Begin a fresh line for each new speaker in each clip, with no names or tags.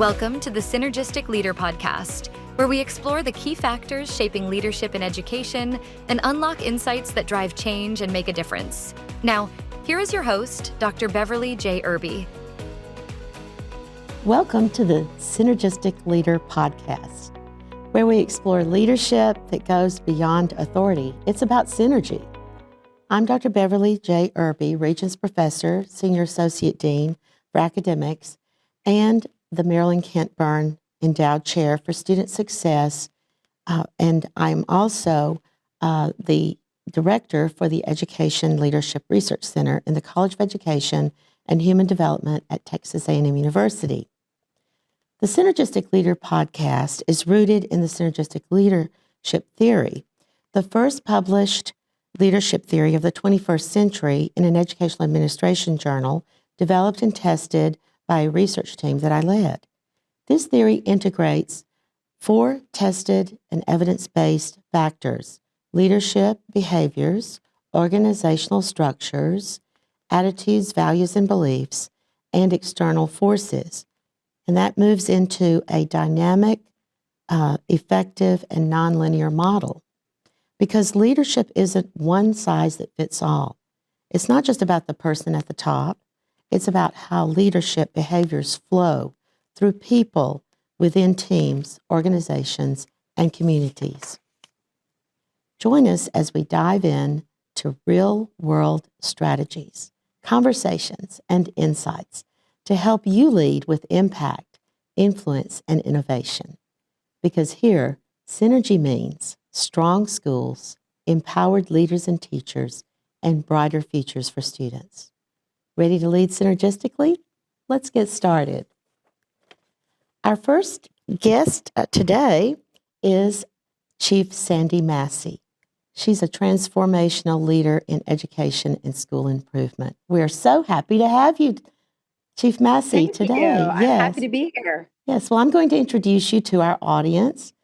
Welcome to the Synergistic Leader podcast, where we explore the key factors shaping leadership in education and unlock insights that drive change and make a difference. Now, here is your host, Dr. Beverly J. Irby.
Welcome to the Synergistic Leader podcast, where we explore leadership that goes beyond authority. It's about synergy. I'm Dr. Beverly J. Irby, Regents Professor, Senior Associate Dean for Academics, and the Marilyn Kent Byrne Endowed Chair for Student Success, and I'm also the Director for the Education Leadership Research Center in the College of Education and Human Development at Texas A&M University. The Synergistic Leader podcast is rooted in the synergistic leadership theory, the first published leadership theory of the 21st century in an educational administration journal developed and tested by a research team that I led. This theory integrates 4 tested and evidence-based factors: leadership behaviors, organizational structures, attitudes, values, and beliefs, and external forces. And that moves into a dynamic, effective, and nonlinear model. Because leadership isn't one size that fits all. It's not just about the person at the top. It's about how leadership behaviors flow through people within teams, organizations, and communities. Join us as we dive in to real-world strategies, conversations, and insights to help you lead with impact, influence, and innovation. Because here, synergy means strong schools, empowered leaders and teachers, and brighter futures for students. Ready to lead synergistically? Let's get started. Our first guest today is Chief Sandi Massey. She's a transformational leader in education and school improvement. We're so happy to have you, Chief Massey, today.
Thank you. I'm happy to be here.
Yes, well, I'm going to introduce you to our audience.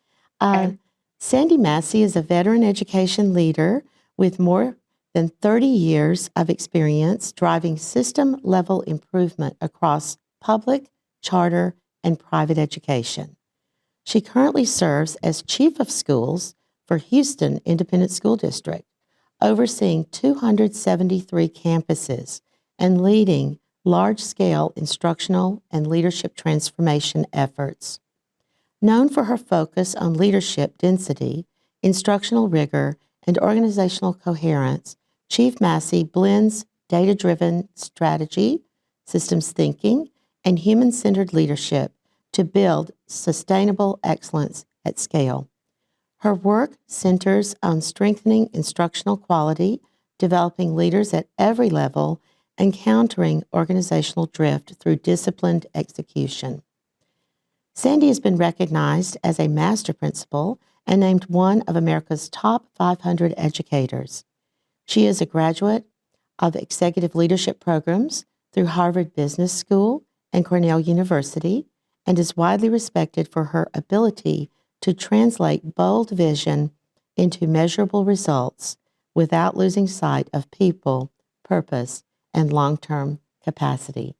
Sandi Massey is a veteran education leader with more than 30 years of experience driving system-level improvement across public, charter, and private education. She currently serves as Chief of Schools for Houston Independent School District, overseeing 273 campuses and leading large-scale instructional and leadership transformation efforts. Known for her focus on leadership density, instructional rigor, and organizational coherence, Chief Massey blends data-driven strategy, systems thinking, and human-centered leadership to build sustainable excellence at scale. Her work centers on strengthening instructional quality, developing leaders at every level, and countering organizational drift through disciplined execution. Sandi has been recognized as a master principal and named one of America's top 500 educators. She is a graduate of executive leadership programs through Harvard Business School and Cornell University, and is widely respected for her ability to translate bold vision into measurable results without losing sight of people, purpose, and long-term capacity.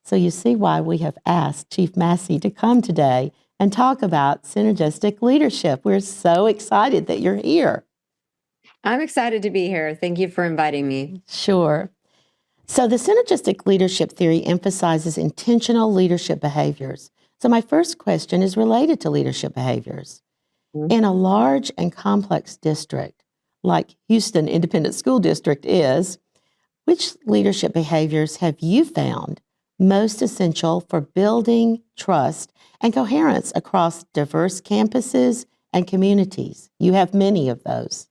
So you see why we have asked Chief Massey to come today and talk about synergistic leadership. We're so excited that you're here.
I'm excited to be here. Thank you for inviting me.
Sure. So the synergistic leadership theory emphasizes intentional leadership behaviors. So my first question is related to leadership behaviors. Mm-hmm. In a large and complex district, like Houston Independent School District is, which leadership behaviors have you found most essential for building trust and coherence across diverse campuses and communities? You have many of those.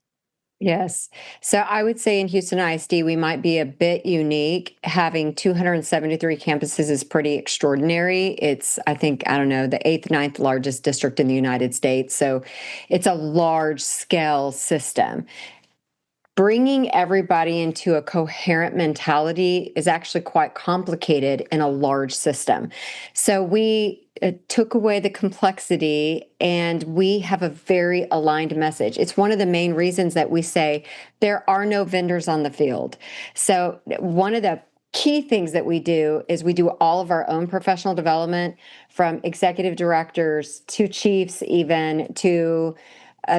Yes. So I would say in Houston ISD, we might be a bit unique. Having 273 campuses is pretty extraordinary. It's, I think, the 8th, 9th largest district in the United States. So it's a large scale system. Bringing everybody into a coherent mentality is actually quite complicated in a large system. So we took away the complexity and we have a very aligned message. It's one of the main reasons that we say there are no vendors on the field. So one of the key things that we do is we do all of our own professional development, from executive directors to chiefs, even to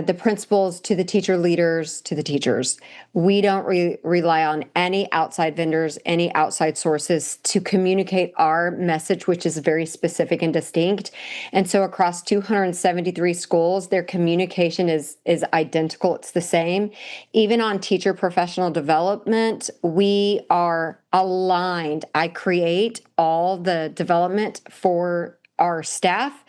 the principals, to the teacher leaders, to the teachers. We don't rely on any outside vendors, any outside sources to communicate our message, which is very specific and distinct. And so across 273 schools, their communication is identical. It's the same. Even on teacher professional development, we are aligned. I create all the development for our staff.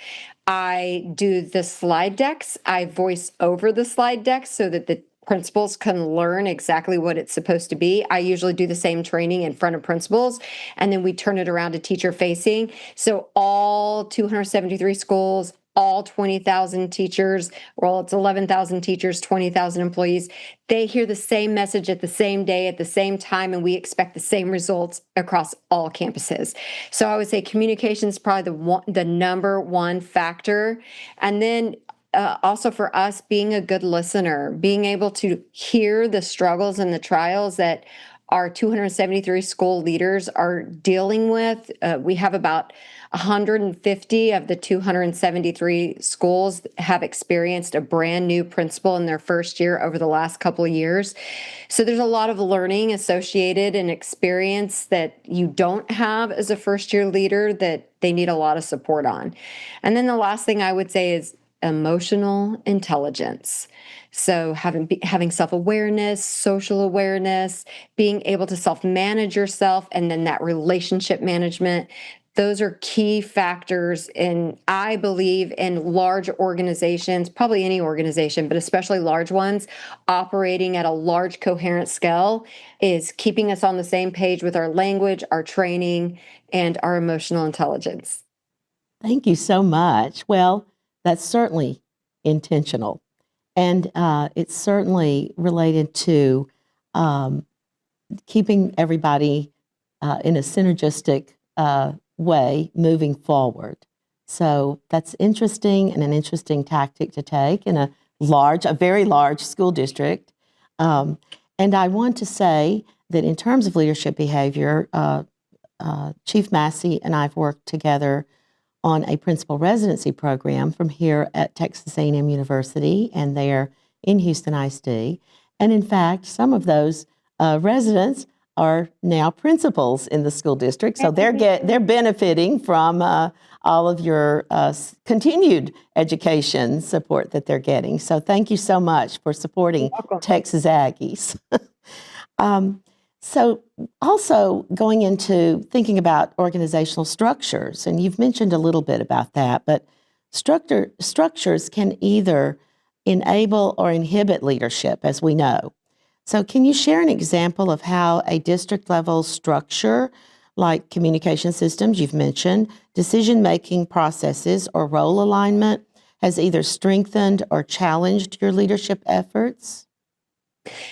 I do the slide decks. I voice over the slide decks so that the principals can learn exactly what it's supposed to be. I usually do the same training in front of principals, and then we turn it around to teacher facing. So all 273 schools, all 20,000 teachers, well, it's 11,000 teachers, 20,000 employees, they hear the same message at the same day, at the same time, and we expect the same results across all campuses. So I would say communication is probably the number one factor. And then also for us, being a good listener, being able to hear the struggles and the trials that our 273 school leaders are dealing with. We have about 150 of the 273 schools have experienced a brand new principal in their first year over the last couple of years. So there's a lot of learning associated and experience that you don't have as a first year leader that they need a lot of support on. And then the last thing I would say is emotional intelligence. So having self-awareness, social awareness, being able to self-manage yourself, and then that relationship management, those are key factors I believe, in large organizations, probably any organization, but especially large ones, operating at a large coherent scale is keeping us on the same page with our language, our training, and our emotional intelligence.
Thank you so much. Well, that's certainly intentional. And it's certainly related to keeping everybody in a synergistic way moving forward. So that's interesting, and an interesting tactic to take in a very large school district. And I want to say that in terms of leadership behavior, Chief Massey and I've worked together on a principal residency program from here at Texas A&M University, and they're in Houston ISD. And in fact, some of those residents are now principals in the school district, so they're benefiting from all of your continued education support that they're getting. So thank you so much for supporting Texas Aggies. So also going into thinking about organizational structures, and you've mentioned a little bit about that, but structures can either enable or inhibit leadership, as we know. So can you share an example of how a district level structure, like communication systems you've mentioned, decision-making processes, or role alignment, has either strengthened or challenged your leadership efforts?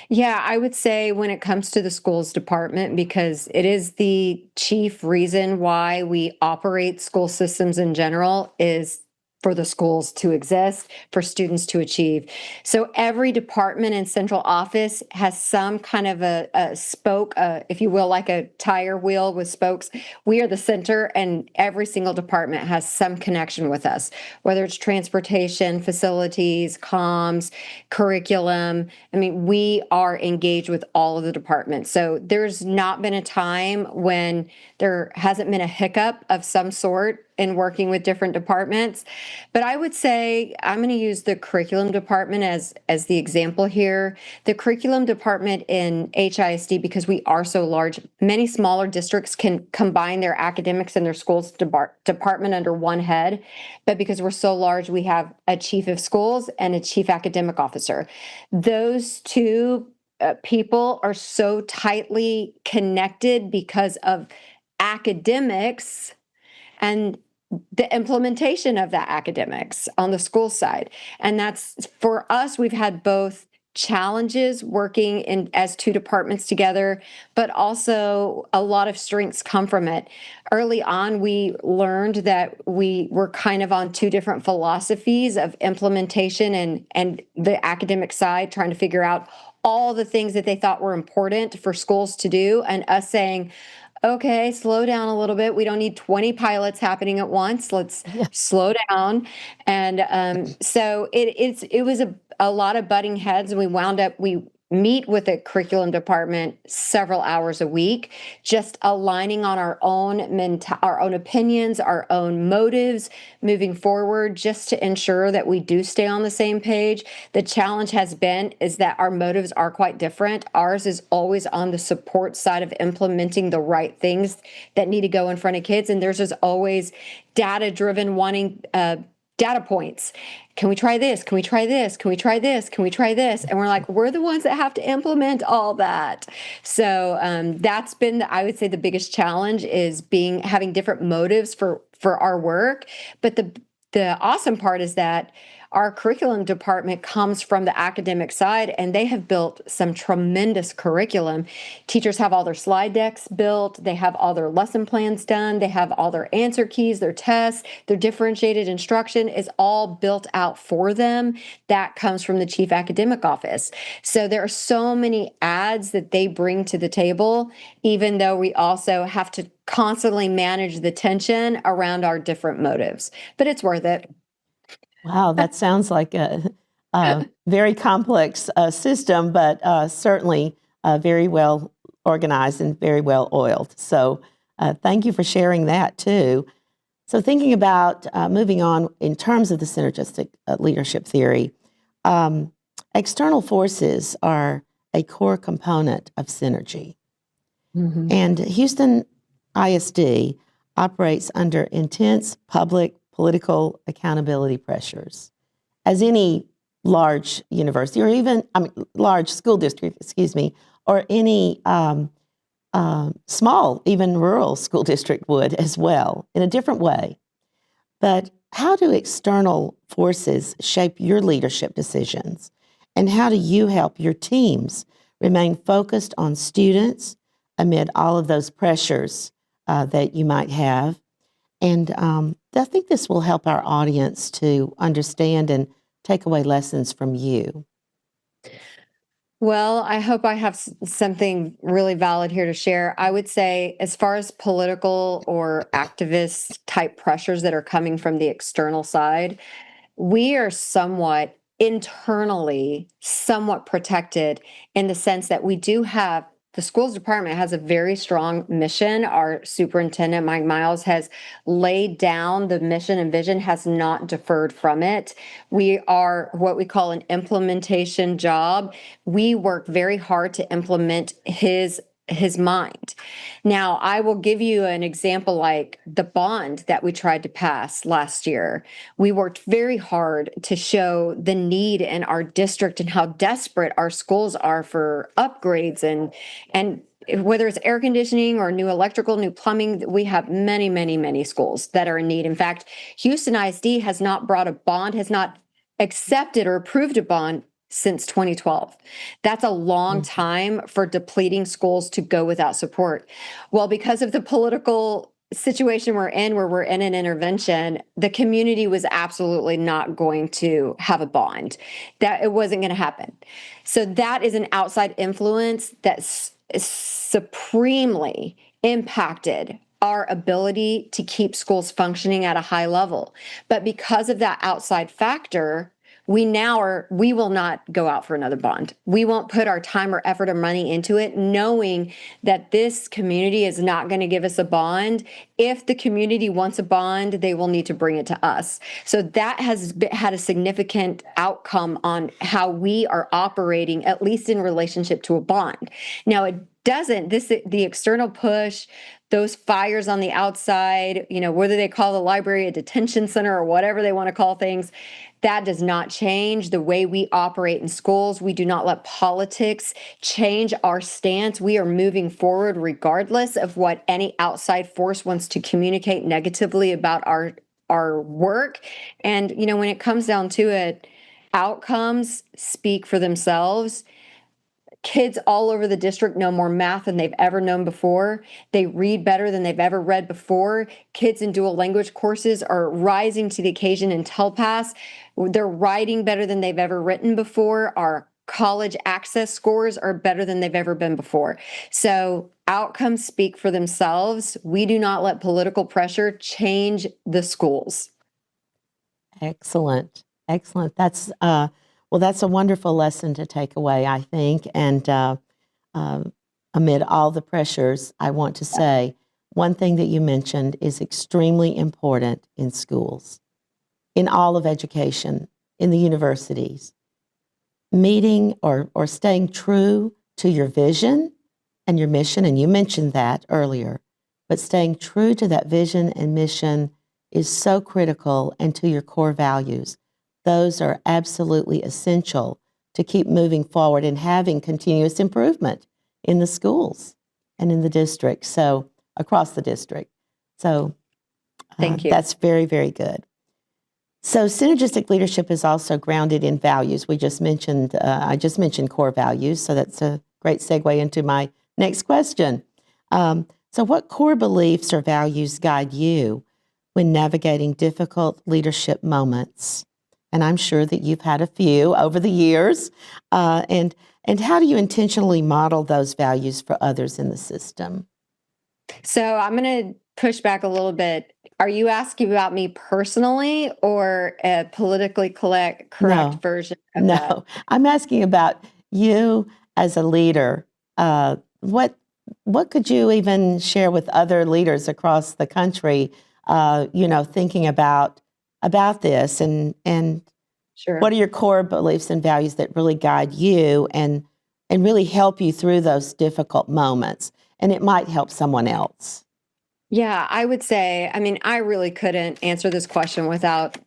Yeah, I would say when it comes to the schools department, because it is the chief reason why we operate school systems in general, is for the schools to exist, for students to achieve. So every department in central office has some kind of a spoke, if you will, like a tire wheel with spokes. We are the center, and every single department has some connection with us, whether it's transportation, facilities, comms, curriculum. I mean, we are engaged with all of the departments. So there's not been a time when there hasn't been a hiccup of some sort in working with different departments. But I would say I'm going to use the curriculum department as the example here. The curriculum department in HISD, because we are so large, many smaller districts can combine their academics and their schools department under one head. But because we're so large, we have a chief of schools and a chief academic officer. Those two people are so tightly connected because of academics and the implementation of that academics on the school side. And that's, for us, we've had both challenges working in as two departments together, but also a lot of strengths come from it. Early on, we learned that we were kind of on two different philosophies of implementation and the academic side, trying to figure out all the things that they thought were important for schools to do, and us saying, okay, slow down a little bit. We don't need 20 pilots happening at once. Let's
Yeah.
slow down. And so it was a lot of butting heads, and we meet with the curriculum department several hours a week, just aligning on our own opinions, our own motives moving forward, just to ensure that we do stay on the same page. The challenge is that our motives are quite different. Ours is always on the support side of implementing the right things that need to go in front of kids, and theirs is always data driven, wanting data points. Can we try this? Can we try this? Can we try this? Can we try this? And we're like, we're the ones that have to implement all that. So that's been, I would say, the biggest challenge is having different motives for our work. But the awesome part is that our curriculum department comes from the academic side, and they have built some tremendous curriculum. Teachers have all their slide decks built. They have all their lesson plans done. They have all their answer keys, their tests, their differentiated instruction is all built out for them. That comes from the chief academic office. So there are so many adds that they bring to the table, even though we also have to constantly manage the tension around our different motives. But it's worth it.
Wow, that sounds like a very complex system, but certainly very well organized and very well oiled. So thank you for sharing that too. So thinking about moving on in terms of the synergistic leadership theory, external forces are a core component of synergy.
Mm-hmm.
And Houston ISD operates under intense public political accountability pressures, as any large university or even large school district, or any small, even rural school district would as well, in a different way. But how do external forces shape your leadership decisions? And how do you help your teams remain focused on students amid all of those pressures that you might have? And I think this will help our audience to understand and take away lessons from you.
Well, I hope I have something really valid here to share. I would say, as far as political or activist type pressures that are coming from the external side, we are somewhat internally somewhat protected, in the sense that the schools department has a very strong mission. Our superintendent, Mike Miles, has laid down the mission and vision, has not deferred from it. We are what we call an implementation job. We work very hard to implement his mind. Now, I will give you an example, like the bond that we tried to pass last year. We worked very hard to show the need in our district and how desperate our schools are for upgrades, and whether it's air conditioning or new electrical, new plumbing, we have many, many, many schools that are in need. In fact, Houston ISD has not brought a bond, has not accepted or approved a bond since 2012. That's a long time for depleting schools to go without support. Well, because of the political situation we're in, where we're in an intervention, the community was absolutely not going to have a bond. That it wasn't going to happen. So that is an outside influence that supremely impacted our ability to keep schools functioning at a high level. But because of that outside factor, we will not go out for another bond. We won't put our time or effort or money into it, knowing that this community is not going to give us a bond. If the community wants a bond, they will need to bring it to us. So that has had a significant outcome on how we are operating, at least in relationship to a bond. Now, the external push, those fires on the outside, whether they call the library a detention center or whatever they want to call things, that does not change the way we operate in schools. We do not let politics change our stance. We are moving forward regardless of what any outside force wants to communicate negatively about our work. And, when it comes down to it, outcomes speak for themselves. Kids all over the district know more math than they've ever known before. They read better than they've ever read before. Kids in dual language courses are rising to the occasion in TELPAS. They're writing better than they've ever written before. Our college access scores are better than they've ever been before. So outcomes speak for themselves. We do not let political pressure change the schools.
Excellent. Excellent. That's well, that's a wonderful lesson to take away, I think. And amid all the pressures, I want to say one thing that you mentioned is extremely important in schools, in all of education, in the universities. Meeting or staying true to your vision and your mission, and you mentioned that earlier, but staying true to that vision and mission is so critical, and to your core values. Those are absolutely essential to keep moving forward and having continuous improvement in the schools and in the district, so across the district. So
Thank you.
That's very, very good. So synergistic leadership is also grounded in values. We just mentioned, I just mentioned core values, so that's a great segue into my next question. So what core beliefs or values guide you when navigating difficult leadership moments? And I'm sure that you've had a few over the years. And how do you intentionally model those values for others in the system?
So I'm going to push back a little bit. Are you asking about me personally or a politically correct
No.
version of that?
No, I'm asking about you as a leader. What could you even share with other leaders across the country? Thinking about this, and
Sure.
what are your core beliefs and values that really guide you and really help you through those difficult moments? And it might help someone else.
Yeah, I would say, I mean, I really couldn't answer this question without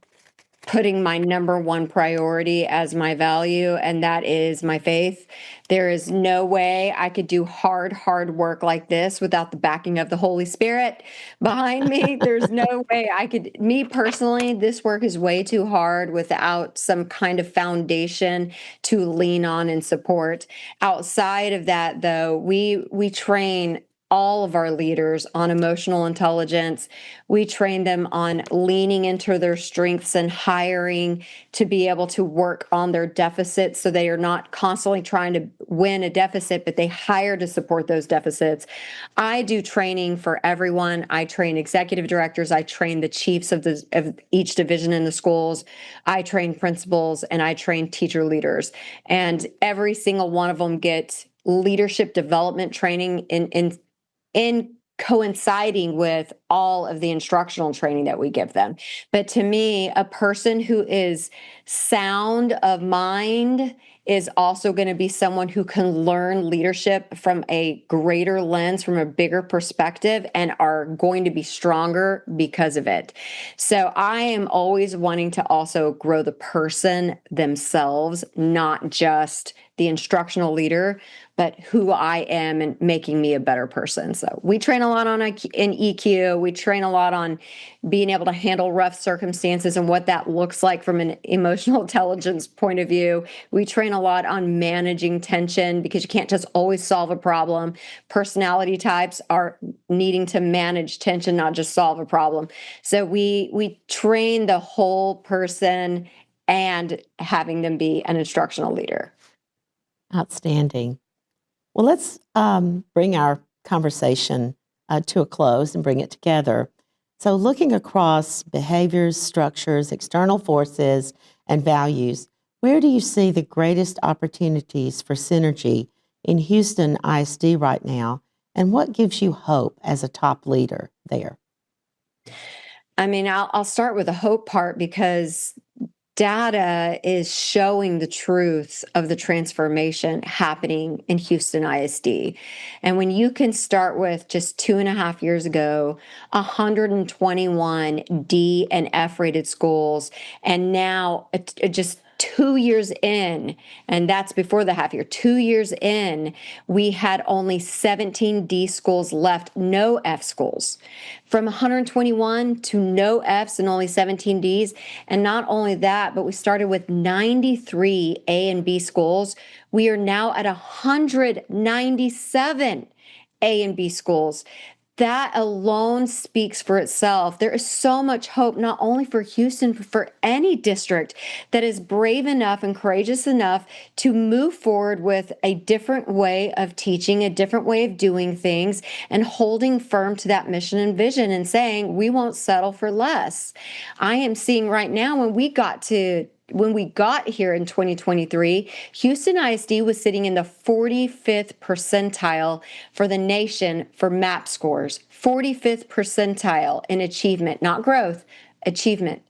putting my number one priority as my value, and that is my faith. There is no way I could do hard work like this without the backing of the Holy Spirit behind me. There's no way I could, me personally, this work is way too hard without some kind of foundation to lean on and support. Outside of that, though, we train all of our leaders on emotional intelligence. We train them on leaning into their strengths and hiring to be able to work on their deficits, so they are not constantly trying to win a deficit, but they hire to support those deficits. I do training for everyone. I train executive directors. I train the chiefs of each division in the schools. I train principals, and I train teacher leaders. And every single one of them gets leadership development training in coinciding with all of the instructional training that we give them. But to me, a person who is sound of mind is also going to be someone who can learn leadership from a greater lens, from a bigger perspective, and are going to be stronger because of it. So I am always wanting to also grow the person themselves, not just the instructional leader, but who I am and making me a better person. So we train a lot in EQ. We train a lot on being able to handle rough circumstances and what that looks like from an emotional intelligence point of view. We train a lot on managing tension, because you can't just always solve a problem. Personality types are needing to manage tension, not just solve a problem. So we train the whole person and having them be an instructional leader.
Outstanding. Well, let's bring our conversation to a close and bring it together. So looking across behaviors, structures, external forces, and values, where do you see the greatest opportunities for synergy in Houston ISD right now? And what gives you hope as a top leader there?
I mean, I'll start with the hope part, because data is showing the truth of the transformation happening in Houston ISD. And when you can start with just 2.5 years ago, 121 D and F rated schools, and now just 2 years in, and that's before the half year, 2 years in, we had only 17 D schools left, no F schools. From 121 to no Fs and only 17 Ds. And not only that, but we started with 93 A and B schools. We are now at 197 A and B schools. that alone speaks for itself. There is so much hope, not only for Houston, but for any district that is brave enough and courageous enough to move forward with a different way of teaching, a different way of doing things, and holding firm to that mission and vision and saying, we won't settle for less. I am seeing right now when we got here in 2023, Houston ISD was sitting in the 45th percentile for the nation for MAP scores. 45th percentile in achievement, not growth, achievement.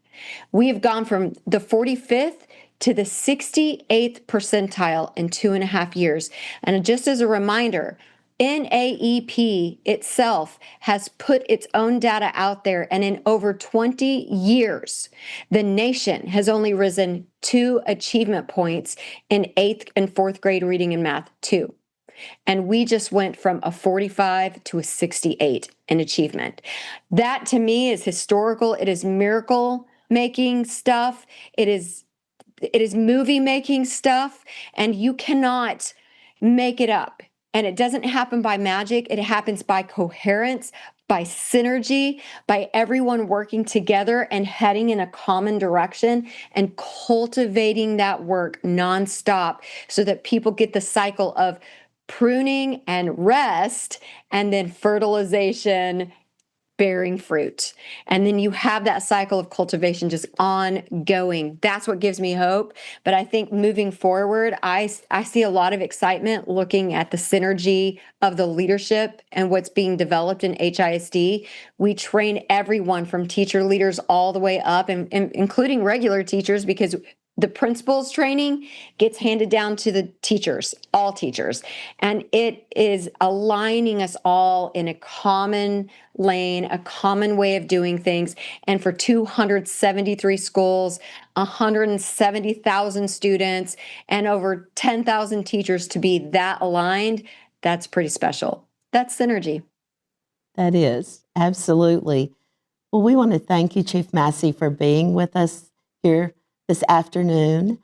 We have gone from the 45th to the 68th percentile in 2.5 years. And just as a reminder, NAEP itself has put its own data out there, and in over 20 years, the nation has only risen 2 achievement points in 8th and 4th grade reading and math, 2. And we just went from a 45 to a 68 in achievement. That to me is historical. It is miracle making stuff. It is movie making stuff, and you cannot make it up. And it doesn't happen by magic. It happens by coherence, by synergy, by everyone working together and heading in a common direction and cultivating that work nonstop so that people get the cycle of pruning and rest and then fertilization, bearing fruit. And then you have that cycle of cultivation just ongoing. That's what gives me hope. But I think moving forward, I see a lot of excitement looking at the synergy of the leadership and what's being developed in HISD. We train everyone from teacher leaders all the way up, and including regular teachers, because the principals training gets handed down to the teachers, all teachers. And it is aligning us all in a common lane, a common way of doing things. And for 273 schools, 170,000 students, and over 10,000 teachers to be that aligned, that's pretty special. That's synergy.
That is, absolutely. Well, we want to thank you, Chief Massey, for being with us here this afternoon.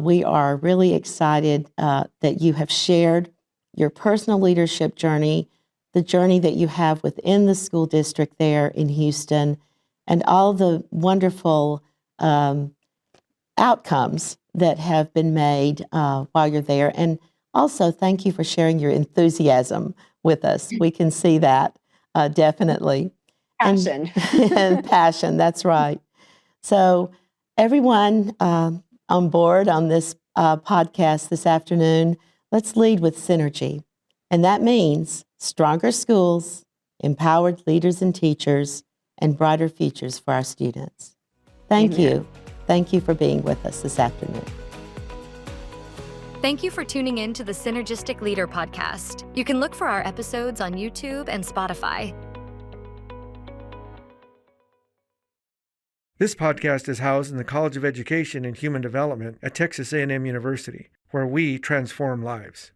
We are really excited that you have shared your personal leadership journey, the journey that you have within the school district there in Houston, and all the wonderful outcomes that have been made while you're there. And also, thank you for sharing your enthusiasm with us. We can see that definitely.
Passion.
And passion, that's right. So everyone on board on this podcast this afternoon, let's lead with synergy. And that means stronger schools, empowered leaders and teachers, and brighter futures for our students. Thank
Amen.
you. Thank you for being with us this afternoon.
Thank you for tuning in to the Synergistic Leader podcast. You can look for our episodes on YouTube and Spotify.
This podcast is housed in the College of Education and Human Development at Texas A&M University, where we transform lives.